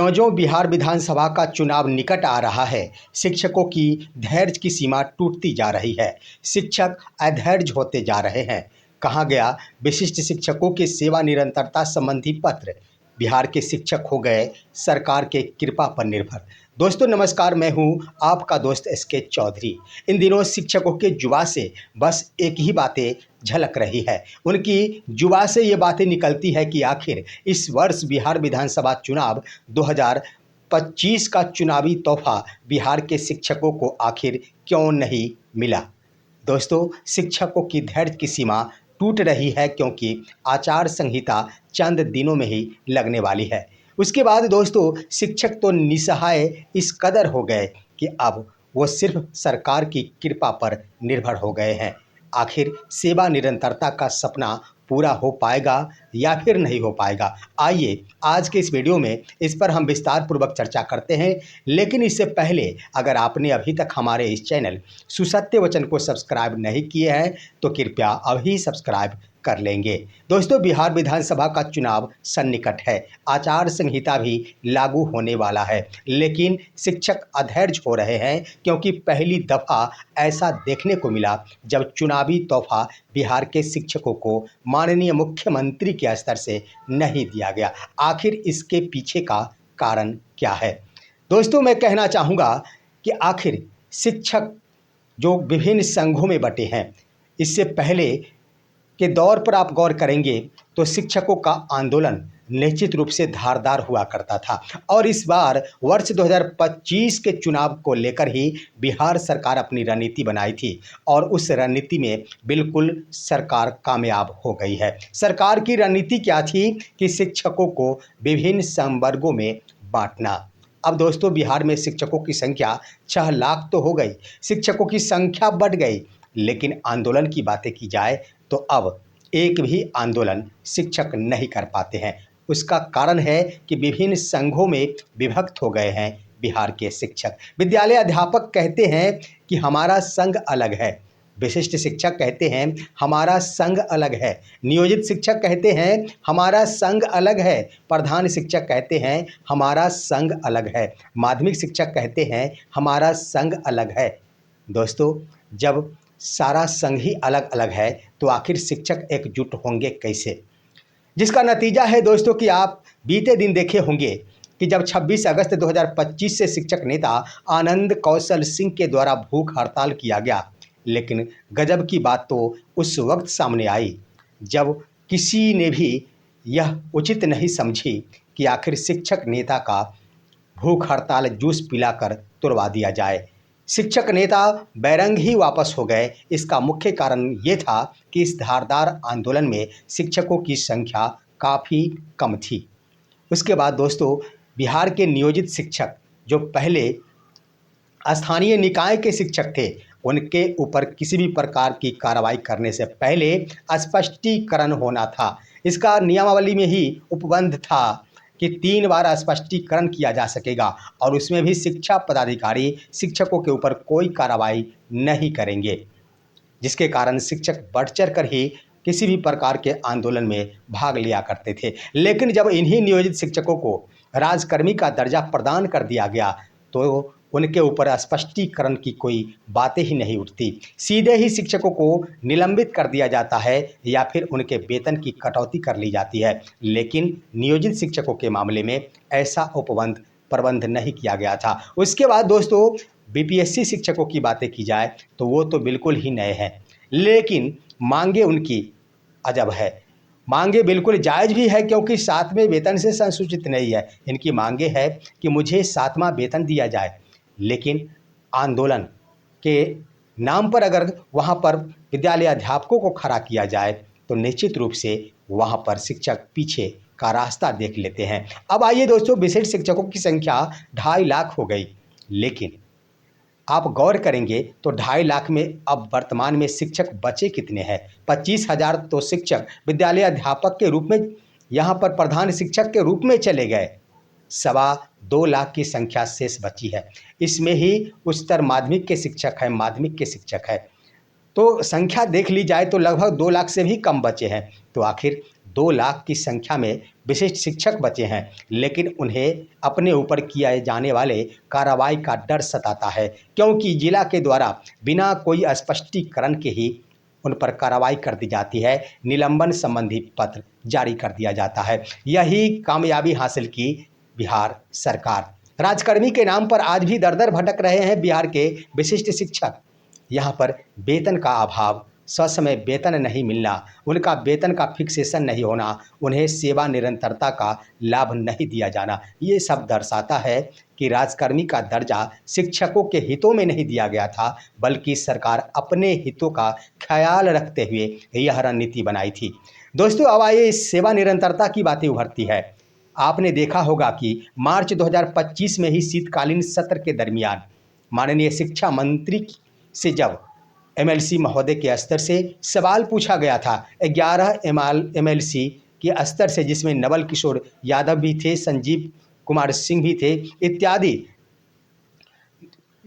ज्यों-ज्यों बिहार विधानसभा का चुनाव निकट आ रहा है, शिक्षकों की धैर्य की सीमा टूटती जा रही है। शिक्षक अधैर्य होते जा रहे हैं। कहाँ गया विशिष्ट शिक्षकों के सेवा निरंतरता संबंधी पत्र? बिहार के शिक्षक हो गए सरकार के कृपा पर निर्भर। दोस्तों नमस्कार, मैं हूं आपका दोस्त एसके चौधरी। इन दिनों शिक्षकों के जुबा से बस एक ही बातें झलक रही है। उनकी जुबा से ये बातें निकलती है कि आखिर इस वर्ष बिहार विधानसभा चुनाव 2025 का चुनावी तोहफा बिहार के शिक्षकों को आखिर क्यों नहीं मिला। दोस्तों, शिक्षकों की धैर्य की सीमा टूट रही है क्योंकि आचार संहिता चंद दिनों में ही लगने वाली है। उसके बाद दोस्तों, शिक्षक तो निसहाय इस कदर हो गए कि अब वो सिर्फ सरकार की कृपा पर निर्भर हो गए हैं। आखिर सेवा निरंतरता का सपना पूरा हो पाएगा या फिर नहीं हो पाएगा? आइए आज के इस वीडियो में इस पर हम विस्तार पूर्वक चर्चा करते हैं। लेकिन इससे पहले अगर आपने अभी तक हमारे इस चैनल सुसत्य वचन को सब्सक्राइब नहीं किए हैं तो कृपया अभी सब्सक्राइब कर लेंगे। दोस्तों, बिहार विधानसभा का चुनाव सन्निकट है, आचार संहिता भी लागू होने वाला है, लेकिन शिक्षक अधैर्य हो रहे हैं क्योंकि पहली दफा ऐसा देखने को मिला जब चुनावी तोहफा बिहार के शिक्षकों को माननीय मुख्यमंत्री के स्तर से नहीं दिया गया। आखिर इसके पीछे का कारण क्या है? दोस्तों, मैं कहना चाहूँगा कि आखिर शिक्षक जो विभिन्न संघों में बटे हैं, इससे पहले के दौर पर आप गौर करेंगे तो शिक्षकों का आंदोलन निश्चित रूप से धारदार हुआ करता था और इस बार वर्ष 2025 के चुनाव को लेकर ही बिहार सरकार अपनी रणनीति बनाई थी और उस रणनीति में बिल्कुल सरकार कामयाब हो गई है। सरकार की रणनीति क्या थी कि शिक्षकों को विभिन्न संवर्गों में बांटना। अब दोस्तों, बिहार में शिक्षकों की संख्या 6 लाख तो हो गई, शिक्षकों की संख्या बढ़ गई, लेकिन आंदोलन की बातें की जाए तो अब एक भी आंदोलन शिक्षक नहीं कर पाते हैं। उसका कारण है कि विभिन्न संघों में विभक्त हो गए हैं बिहार के शिक्षक। विद्यालय अध्यापक कहते हैं कि हमारा संघ अलग है, विशिष्ट शिक्षक कहते हैं हमारा संघ अलग है, नियोजित शिक्षक कहते हैं हमारा संघ अलग है, प्रधान शिक्षक कहते हैं हमारा संघ अलग है, माध्यमिक शिक्षक कहते हैं हमारा संघ अलग है। दोस्तों, जब सारा संघ ही अलग अलग है तो आखिर शिक्षक एकजुट होंगे कैसे? जिसका नतीजा है दोस्तों कि आप बीते दिन देखे होंगे कि जब 26 अगस्त 2025 से शिक्षक नेता आनंद कौशल सिंह के द्वारा भूख हड़ताल किया गया, लेकिन गजब की बात तो उस वक्त सामने आई जब किसी ने भी यह उचित नहीं समझी कि आखिर शिक्षक नेता का भूख हड़ताल जूस पिलाकर तुड़वा दिया जाए। शिक्षक नेता बैरंग ही वापस हो गए। इसका मुख्य कारण ये था कि इस धारदार आंदोलन में शिक्षकों की संख्या काफ़ी कम थी। उसके बाद दोस्तों, बिहार के नियोजित शिक्षक जो पहले स्थानीय निकाय के शिक्षक थे, उनके ऊपर किसी भी प्रकार की कार्रवाई करने से पहले स्पष्टीकरण होना था। इसका नियमावली में ही उपबंध था कि 3 बार स्पष्टीकरण किया जा सकेगा और उसमें भी शिक्षा पदाधिकारी शिक्षकों के ऊपर कोई कार्रवाई नहीं करेंगे, जिसके कारण शिक्षक बढ़ चढ़ कर ही किसी भी प्रकार के आंदोलन में भाग लिया करते थे। लेकिन जब इन्हीं नियोजित शिक्षकों को राजकर्मी का दर्जा प्रदान कर दिया गया तो उनके ऊपर स्पष्टीकरण की कोई बातें ही नहीं उठती, सीधे ही शिक्षकों को निलंबित कर दिया जाता है या फिर उनके वेतन की कटौती कर ली जाती है। लेकिन नियोजित शिक्षकों के मामले में ऐसा उपबंध प्रबंध नहीं किया गया था। उसके बाद दोस्तों, बीपीएससी शिक्षकों की बातें की जाए तो वो तो बिल्कुल ही नए हैं, लेकिन मांगे उनकी अजब है। मांगे बिल्कुल जायज़ भी है क्योंकि 7वें वेतन से संसूचित नहीं है। इनकी मांगे है कि मुझे 7वां वेतन दिया जाए, लेकिन आंदोलन के नाम पर अगर वहाँ पर विद्यालय अध्यापकों को खड़ा किया जाए तो निश्चित रूप से वहाँ पर शिक्षक पीछे का रास्ता देख लेते हैं। अब आइए दोस्तों, विशिष्ट शिक्षकों की संख्या 2.5 लाख हो गई, लेकिन आप गौर करेंगे तो 2.5 लाख में अब वर्तमान में शिक्षक बचे कितने हैं? 25,000 तो शिक्षक विद्यालय अध्यापक के रूप में यहाँ पर प्रधान शिक्षक के रूप में चले गए। 2.25 लाख की संख्या शेष बची है। इसमें ही उच्चतर माध्यमिक के शिक्षक हैं, माध्यमिक के शिक्षक हैं, तो संख्या देख ली जाए तो लगभग 2 लाख से भी कम बचे हैं। तो आखिर 2 लाख की संख्या में विशिष्ट शिक्षक बचे हैं, लेकिन उन्हें अपने ऊपर किए जाने वाले कार्रवाई का डर सताता है, क्योंकि जिला के द्वारा बिना कोई स्पष्टीकरण के ही उन पर कार्रवाई कर दी जाती है, निलंबन संबंधी पत्र जारी कर दिया जाता है। यही कामयाबी हासिल की बिहार सरकार। राजकर्मी के नाम पर आज भी दर-दर भटक रहे हैं बिहार के विशिष्ट शिक्षक। यहाँ पर वेतन का अभाव, ससमय वेतन नहीं मिलना, उनका वेतन का फिक्सेशन नहीं होना, उन्हें सेवा निरंतरता का लाभ नहीं दिया जाना, ये सब दर्शाता है कि राजकर्मी का दर्जा शिक्षकों के हितों में नहीं दिया गया था, बल्कि सरकार अपने हितों का ख्याल रखते हुए यह रणनीति बनाई थी। दोस्तों, अब आइए इस सेवा निरंतरता की बातें उभरती है। आपने देखा होगा कि मार्च 2025 में ही शीतकालीन सत्र के दरमियान माननीय शिक्षा मंत्री से जब एमएलसी महोदय के स्तर से सवाल पूछा गया था, 11 एमएलसी के स्तर से, जिसमें नवल किशोर यादव भी थे, संजीव कुमार सिंह भी थे इत्यादि,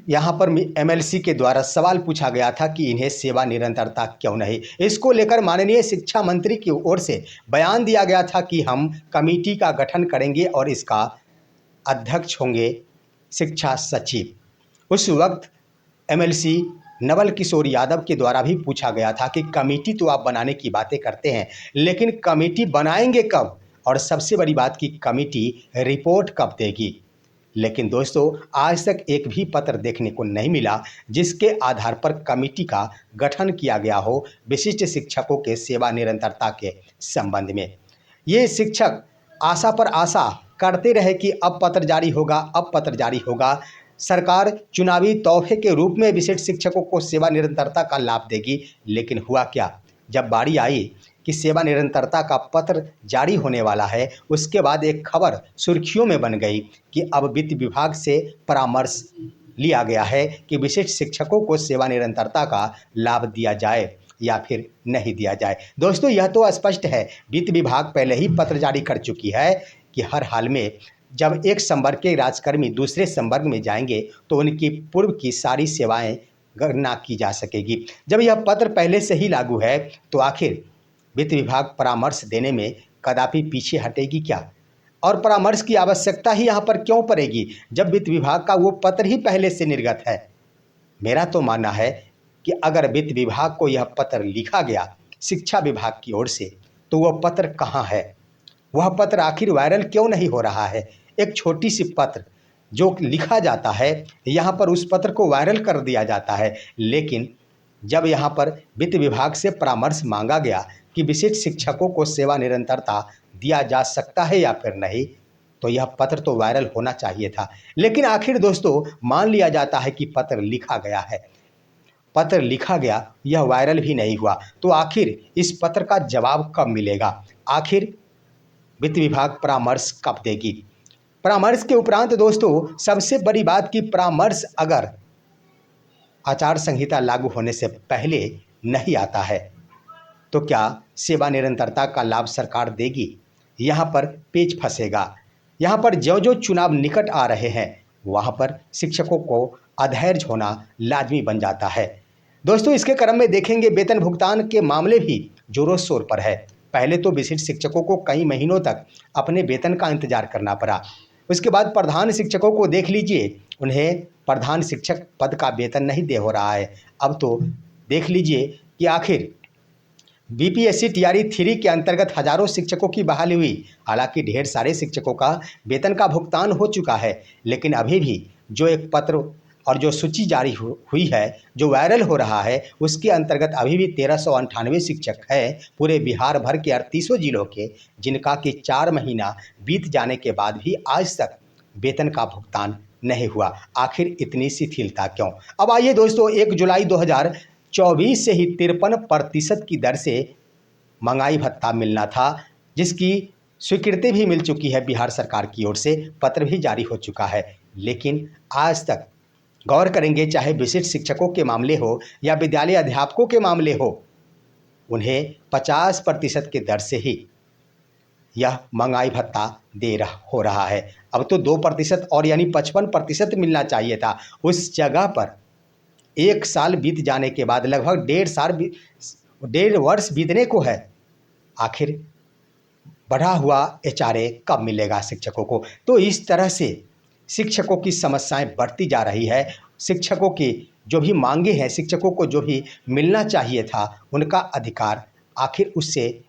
यहाँ पर एमएलसी के द्वारा सवाल पूछा गया था कि इन्हें सेवा निरंतरता क्यों नहीं। इसको लेकर माननीय शिक्षा मंत्री की ओर से बयान दिया गया था कि हम कमेटी का गठन करेंगे और इसका अध्यक्ष होंगे शिक्षा सचिव। उस वक्त एमएलसी नवल किशोर यादव के द्वारा भी पूछा गया था कि कमेटी तो आप बनाने की बातें करते हैं, लेकिन कमेटी बनाएंगे कब, और सबसे बड़ी बात कि कमेटी रिपोर्ट कब देगी। लेकिन दोस्तों, आज तक एक भी पत्र देखने को नहीं मिला जिसके आधार पर कमेटी का गठन किया गया हो विशिष्ट शिक्षकों के सेवा निरंतरता के संबंध में। ये शिक्षक आशा पर आशा करते रहे कि अब पत्र जारी होगा, अब पत्र जारी होगा, सरकार चुनावी तोहफे के रूप में विशिष्ट शिक्षकों को सेवा निरंतरता का लाभ देगी। लेकिन हुआ क्या, जब बारी आई कि सेवा निरंतरता का पत्र जारी होने वाला है, उसके बाद एक खबर सुर्खियों में बन गई कि अब वित्त विभाग से परामर्श लिया गया है कि विशिष्ट शिक्षकों को सेवा निरंतरता का लाभ दिया जाए या फिर नहीं दिया जाए। दोस्तों, यह तो स्पष्ट है, वित्त विभाग पहले ही पत्र जारी कर चुकी है कि हर हाल में जब एक संवर्ग के राजकर्मी दूसरे संवर्ग में जाएंगे तो उनकी पूर्व की सारी सेवाएं गणना की जा सकेगी। जब यह पत्र पहले से ही लागू है तो आखिर वित्त विभाग परामर्श देने में कदापि पीछे हटेगी क्या, और परामर्श की आवश्यकता ही यहाँ पर क्यों पड़ेगी जब वित्त विभाग का वो पत्र ही पहले से निर्गत है। मेरा तो मानना है कि अगर वित्त विभाग को यह पत्र लिखा गया शिक्षा विभाग की ओर से, तो वह पत्र कहाँ है, वह पत्र आखिर वायरल क्यों नहीं हो रहा है। एक छोटी सी पत्र जो लिखा जाता है, यहाँ पर उस पत्र को वायरल कर दिया जाता है, लेकिन जब यहाँ पर वित्त विभाग से परामर्श मांगा गया कि विशिष्ट शिक्षकों को सेवा निरंतरता दिया जा सकता है या फिर नहीं, तो यह पत्र तो वायरल होना चाहिए था। लेकिन आखिर दोस्तों, मान लिया जाता है कि पत्र लिखा गया है, पत्र लिखा गया, यह वायरल भी नहीं हुआ, तो आखिर इस पत्र का जवाब कब मिलेगा, आखिर वित्त विभाग परामर्श कब देगी। परामर्श के उपरांत दोस्तों, सबसे बड़ी बात कि परामर्श अगर आचार संहिता लागू होने से पहले नहीं आता है तो क्या सेवा निरंतरता का लाभ सरकार देगी। यहाँ पर पेच फंसेगा। यहाँ पर जो जो चुनाव निकट आ रहे हैं वहाँ पर शिक्षकों को अधैर्य होना लाजमी बन जाता है। दोस्तों, इसके क्रम में देखेंगे वेतन भुगतान के मामले भी जोरों शोर पर है। पहले तो विशिष्ट शिक्षकों को कई महीनों तक अपने वेतन का इंतजार करना पड़ा। उसके बाद प्रधान शिक्षकों को देख लीजिए, उन्हें प्रधान शिक्षक पद का वेतन नहीं दे हो रहा है। अब तो देख लीजिए कि आखिर बीपीएससी टीआरई 3 के अंतर्गत हजारों शिक्षकों की बहाली हुई। हालांकि ढेर सारे शिक्षकों का वेतन का भुगतान हो चुका है, लेकिन अभी भी जो एक पत्र और जो सूची जारी हुई है, जो वायरल हो रहा है, उसके अंतर्गत अभी भी 1398 शिक्षक हैं पूरे बिहार भर के 38 जिलों के, जिनका कि 4 महीना बीत जाने के बाद भी आज तक वेतन का भुगतान नहीं हुआ। आखिर इतनी शिथिलता क्यों। अब आइए दोस्तों, 1 जुलाई 2024 से ही 53% की दर से महंगाई भत्ता मिलना था, जिसकी स्वीकृति भी मिल चुकी है बिहार सरकार की ओर से, पत्र भी जारी हो चुका है। लेकिन आज तक गौर करेंगे, चाहे विशिष्ट शिक्षकों के मामले हो या विद्यालय अध्यापकों के मामले हो, उन्हें 50% के दर से ही यह महंगाई भत्ता हो रहा है। अब तो 2% और यानी 55% मिलना चाहिए था। उस जगह पर 1 साल बीत जाने के बाद लगभग 1.5 वर्ष बीतने को है। आखिर बढ़ा हुआ एचआरए कब मिलेगा शिक्षकों को। तो इस तरह से शिक्षकों की समस्याएं बढ़ती जा रही है। शिक्षकों की जो भी मांगे हैं, शिक्षकों को जो भी मिलना चाहिए था उनका अधिकार, आखिर उससे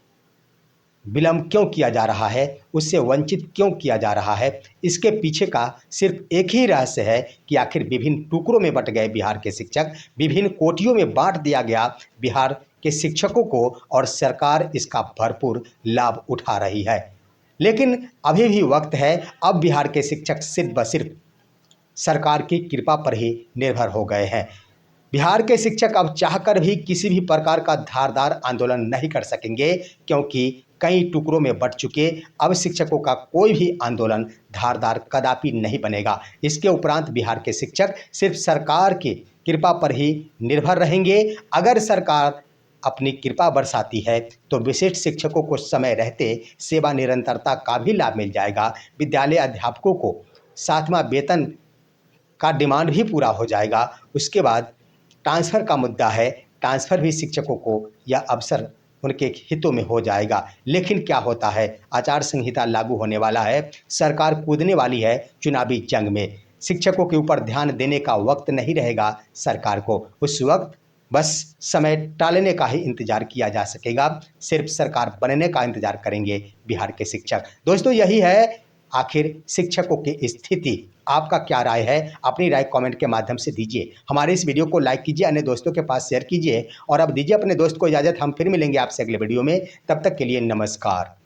विलंब क्यों किया जा रहा है, उससे वंचित क्यों किया जा रहा है। इसके पीछे का सिर्फ एक ही रहस्य है कि आखिर विभिन्न टुकड़ों में बंट गए बिहार के शिक्षक, विभिन्न कोटियों में बांट दिया गया बिहार के शिक्षकों को, और सरकार इसका भरपूर लाभ उठा रही है। लेकिन अभी भी वक्त है। अब बिहार के शिक्षक सिर्फ ब सिर्फ सरकार की कृपा पर ही निर्भर हो गए हैं। बिहार के शिक्षक अब चाहकर भी किसी भी प्रकार का धारदार आंदोलन नहीं कर सकेंगे, क्योंकि कई टुकड़ों में बंट चुके अब शिक्षकों का कोई भी आंदोलन धारदार कदापि नहीं बनेगा। इसके उपरांत बिहार के शिक्षक सिर्फ सरकार की कृपा पर ही निर्भर रहेंगे। अगर सरकार अपनी कृपा बरसाती है तो विशिष्ट शिक्षकों को समय रहते सेवा निरंतरता का भी लाभ मिल जाएगा। विद्यालय अध्यापकों को 7वां वेतन का डिमांड भी पूरा हो जाएगा। उसके बाद ट्रांसफ़र का मुद्दा है, ट्रांसफ़र भी शिक्षकों को यह अवसर उनके हितों में हो जाएगा। लेकिन क्या होता है, आचार संहिता लागू होने वाला है, सरकार कूदने वाली है चुनावी जंग में। शिक्षकों के ऊपर ध्यान देने का वक्त नहीं रहेगा सरकार को। उस वक्त बस समय टालने का ही इंतज़ार किया जा सकेगा। सिर्फ सरकार बनने का इंतज़ार करेंगे बिहार के शिक्षक। दोस्तों, यही है आखिर शिक्षकों की स्थिति। आपका क्या राय है? अपनी राय कमेंट के माध्यम से दीजिए। हमारे इस वीडियो को लाइक कीजिए, अन्य दोस्तों के पास शेयर कीजिए, और अब दीजिए अपने दोस्त को इजाज़त। हम फिर मिलेंगे आपसे अगले वीडियो में। तब तक के लिए नमस्कार।